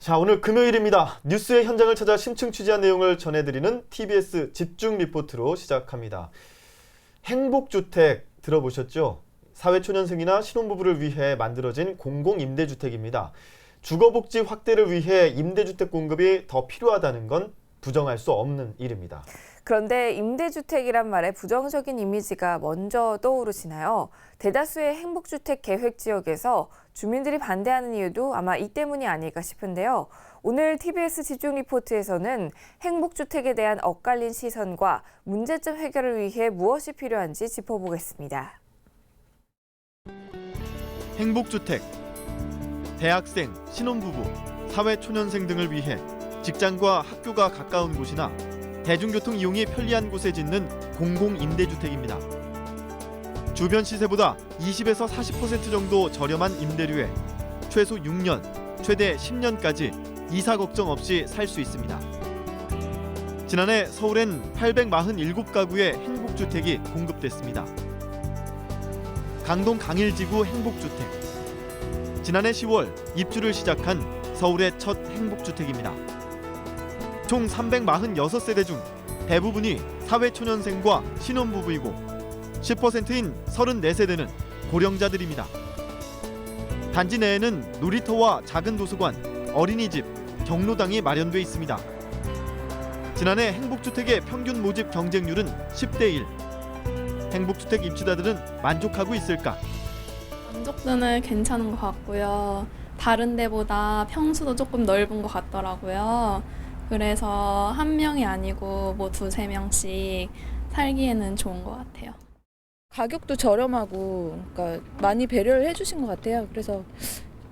자, 오늘 금요일입니다. 뉴스의 현장을 찾아 심층 취재한 내용을 전해드리는 TBS 집중 리포트로 시작합니다. 행복주택 들어보셨죠? 사회초년생이나 신혼부부를 위해 만들어진 공공임대주택입니다. 주거복지 확대를 위해 임대주택 공급이 더 필요하다는 건 부정할 수 없는 일입니다. 그런데 임대주택이란 말에 부정적인 이미지가 먼저 떠오르시나요? 대다수의 행복주택 계획 지역에서 주민들이 반대하는 이유도 아마 이 때문이 아닐까 싶은데요. 오늘 TBS 집중 리포트에서는 행복주택에 대한 엇갈린 시선과 문제점 해결을 위해 무엇이 필요한지 짚어보겠습니다. 행복주택, 대학생, 신혼부부, 사회초년생 등을 위해 직장과 학교가 가까운 곳이나 대중교통 이용이 편리한 곳에 짓는 공공임대주택입니다. 주변 시세보다 20에서 40% 정도 저렴한 임대료에 최소 6년, 최대 10년까지 이사 걱정 없이 살 수 있습니다. 지난해 서울엔 847가구의 행복주택이 공급됐습니다. 강동 강일지구 행복주택. 지난해 10월 입주를 시작한 서울의 첫 행복주택입니다. 총 346세대 중 대부분이 사회초년생과 신혼부부이고 10%인 34세대는 고령자들입니다. 단지 내에는 놀이터와 작은 도서관, 어린이집, 경로당이 마련돼 있습니다. 지난해 행복주택의 평균 모집 경쟁률은 10대 1. 행복주택 입주자들은 만족하고 있을까? 만족도는 괜찮은 것 같고요. 다른 데보다 평수도 조금 넓은 것 같더라고요. 그래서 한 명이 아니고 뭐 두세 명씩 살기에는 좋은 것 같아요. 가격도 저렴하고 그러니까 많이 배려를 해주신 것 같아요. 그래서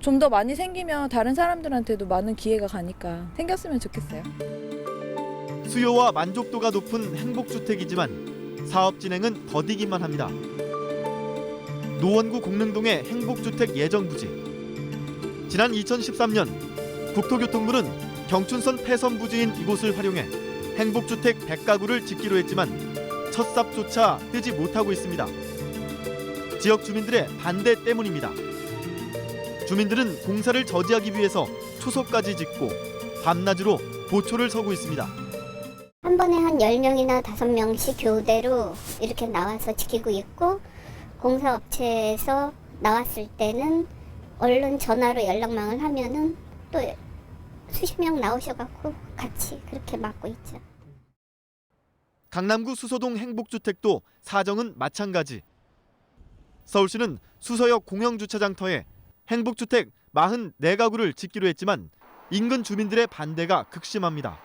좀 더 많이 생기면 다른 사람들한테도 많은 기회가 가니까 생겼으면 좋겠어요. 수요와 만족도가 높은 행복주택이지만 사업 진행은 더디기만 합니다. 노원구 공릉동의 행복주택 예정부지. 지난 2013년 국토교통부는 경춘선 폐선 부지인 이곳을 활용해 행복주택 100가구를 짓기로 했지만 첫 삽조차 뜨지 못하고 있습니다. 지역 주민들의 반대 때문입니다. 주민들은 공사를 저지하기 위해서 초소까지 짓고 밤낮으로 보초를 서고 있습니다. 한 번에 한 10명이나 5명씩 교대로 이렇게 나와서 지키고 있고 공사업체에서 나왔을 때는 얼른 전화로 연락망을 하면은 또 수십 명 나오셔갖고 같이 그렇게 맡고 있죠. 강남구 수서동 행복주택도 사정은 마찬가지. 서울시는 수서역 공영주차장터에 행복주택 44가구를 짓기로 했지만 인근 주민들의 반대가 극심합니다.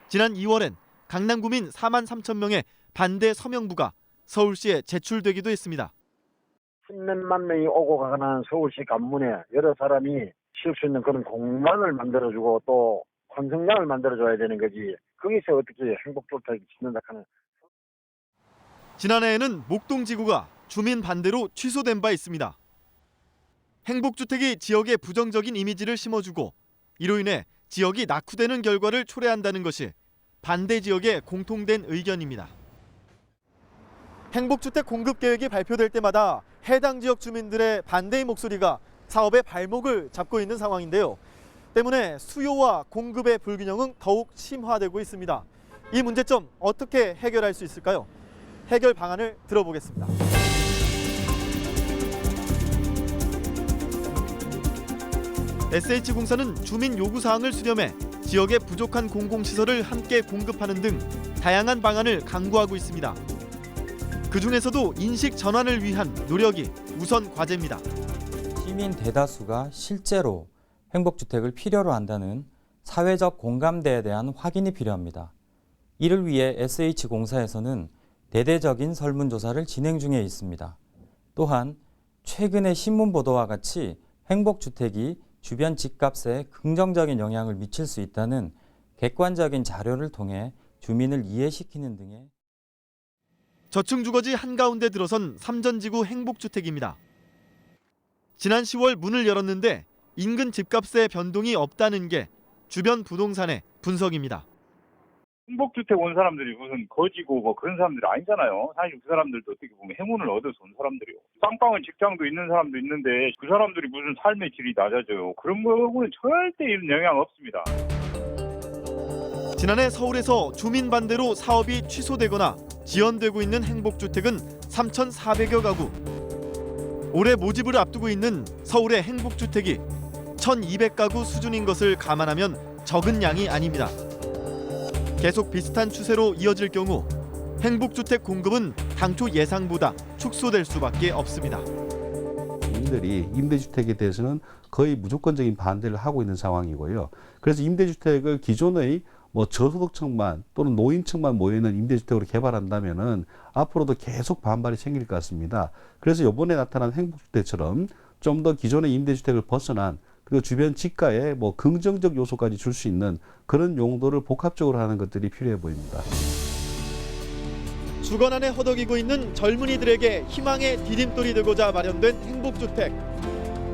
지난 2월엔 강남구민 4만 3천 명의 반대 서명부가 서울시에 제출되기도 했습니다. 10몇만 명이 오고 가는 서울시 관문에 여러 사람이 쉴 수 있는 그런 공간을 만들어주고 또 환승장을 만들어줘야 되는 거지. 거기서 어떻게 행복주택을 짓는다 하는. 지난해에는 목동지구가 주민 반대로 취소된 바 있습니다. 행복주택이 지역에 부정적인 이미지를 심어주고 이로 인해 지역이 낙후되는 결과를 초래한다는 것이 반대 지역의 공통된 의견입니다. 행복주택 공급 계획이 발표될 때마다 해당 지역 주민들의 반대의 목소리가 사업의 발목을 잡고 있는 상황인데요. 때문에 수요와 공급의 불균형은 더욱 심화되고 있습니다. 이 문제점 어떻게 해결할 수 있을까요? 해결 방안을 들어보겠습니다. SH공사는 주민 요구사항을 수렴해 지역의 부족한 공공시설을 함께 공급하는 등 다양한 방안을 강구하고 있습니다. 그중에서도 인식 전환을 위한 노력이 우선 과제입니다. 시민 대다수가 실제로 행복주택을 필요로 한다는 사회적 공감대에 대한 확인이 필요합니다. 이를 위해 SH공사에서는 대대적인 설문조사를 진행 중에 있습니다. 또한 최근의 신문 보도와 같이 행복주택이 주변 집값에 긍정적인 영향을 미칠 수 있다는 객관적인 자료를 통해 주민을 이해시키는 등의 저층주거지 한가운데 들어선 삼전지구 행복주택입니다. 지난 10월 문을 열었는데 인근 집값의 변동이 없다는 게 주변 부동산의 분석입니다. 행복주택 온 사람들이 무슨 거지고 뭐 그런 사람들이 아니잖아요. 사실 그 사람들도 어떻게 보면 행운을 얻어서 온 사람들이요. 빵빵한 직장도 있는 사람도 있는데 그 사람들이 무슨 삶의 질이 낮아져요. 그런 거는 절대 이런 영향 없습니다. 지난해 서울에서 주민 반대로 사업이 취소되거나 지연되고 있는 행복주택은 3,400여 가구. 올해 모집을 앞두고 있는 서울의 행복주택이 1,200가구 수준인 것을 감안하면 적은 양이 아닙니다. 계속 비슷한 추세로 이어질 경우 행복주택 공급은 당초 예상보다 축소될 수밖에 없습니다. 주민들이 임대주택에 대해서는 거의 무조건적인 반대를 하고 있는 상황이고요. 그래서 임대주택을 기존의 저소득층만 또는 노인층만 모여있는 임대주택으로 개발한다면은 앞으로도 계속 반발이 생길 것 같습니다. 그래서 이번에 나타난 행복주택처럼 좀 더 기존의 임대주택을 벗어난 그리고 주변 지가에 긍정적 요소까지 줄 수 있는 그런 용도를 복합적으로 하는 것들이 필요해 보입니다. 주거 안에 허덕이고 있는 젊은이들에게 희망의 디딤돌이 되고자 마련된 행복주택.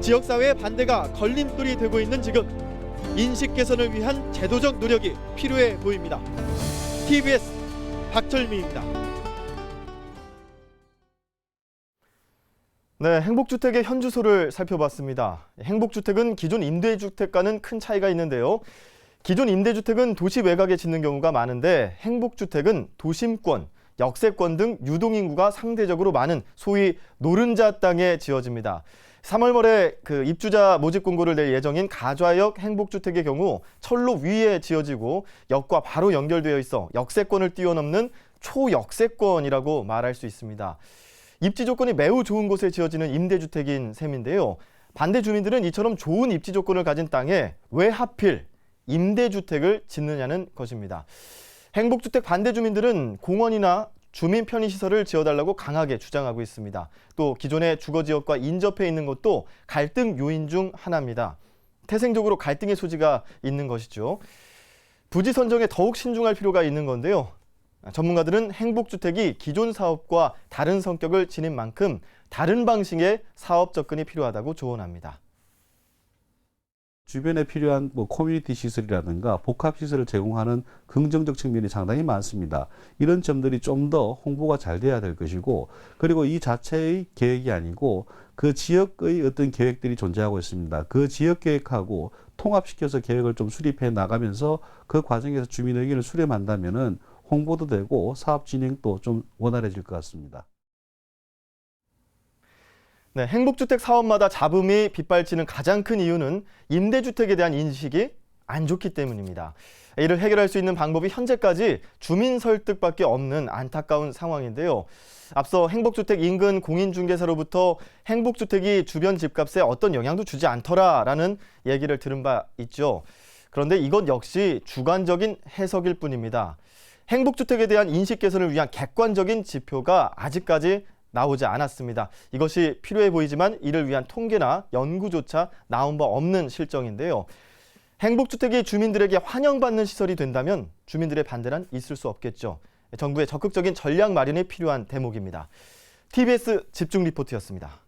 지역사회의 반대가 걸림돌이 되고 있는 지금 인식 개선을 위한 제도적 노력이 필요해 보입니다. TBS 박철미입니다. 네, 행복주택의 현주소를 살펴봤습니다. 행복주택은 기존 임대주택과는 큰 차이가 있는데요. 기존 임대주택은 도시 외곽에 짓는 경우가 많은데 행복주택은 도심권, 역세권 등 유동인구가 상대적으로 많은 소위 노른자 땅에 지어집니다. 3월 말에 입주자 모집 공고를 낼 예정인 가좌역 행복주택의 경우 철로 위에 지어지고 역과 바로 연결되어 있어 역세권을 뛰어넘는 초역세권이라고 말할 수 있습니다. 입지 조건이 매우 좋은 곳에 지어지는 임대주택인 셈인데요. 반대 주민들은 이처럼 좋은 입지 조건을 가진 땅에 왜 하필 임대주택을 짓느냐는 것입니다. 행복주택 반대 주민들은 공원이나 주민 편의시설을 지어달라고 강하게 주장하고 있습니다. 또 기존의 주거지역과 인접해 있는 것도 갈등 요인 중 하나입니다. 태생적으로 갈등의 소지가 있는 것이죠. 부지 선정에 더욱 신중할 필요가 있는 건데요. 전문가들은 행복주택이 기존 사업과 다른 성격을 지닌 만큼 다른 방식의 사업 접근이 필요하다고 조언합니다. 주변에 필요한 커뮤니티 시설이라든가 복합 시설을 제공하는 긍정적 측면이 상당히 많습니다. 이런 점들이 좀 더 홍보가 잘 돼야 될 것이고, 그리고 이 자체의 계획이 아니고 그 지역의 어떤 계획들이 존재하고 있습니다. 그 지역 계획하고 통합시켜서 계획을 좀 수립해 나가면서 그 과정에서 주민 의견을 수렴한다면은 홍보도 되고 사업 진행도 좀 원활해질 것 같습니다. 네, 행복주택 사업마다 잡음이 빗발치는 가장 큰 이유는 임대주택에 대한 인식이 안 좋기 때문입니다. 이를 해결할 수 있는 방법이 현재까지 주민 설득밖에 없는 안타까운 상황인데요. 앞서 행복주택 인근 공인중개사로부터 행복주택이 주변 집값에 어떤 영향도 주지 않더라라는 얘기를 들은 바 있죠. 그런데 이것 역시 주관적인 해석일 뿐입니다. 행복주택에 대한 인식 개선을 위한 객관적인 지표가 아직까지 나오지 않았습니다. 이것이 필요해 보이지만 이를 위한 통계나 연구조차 나온 바 없는 실정인데요. 행복주택이 주민들에게 환영받는 시설이 된다면 주민들의 반대란 있을 수 없겠죠. 정부의 적극적인 전략 마련이 필요한 대목입니다. TBS 집중 리포트였습니다.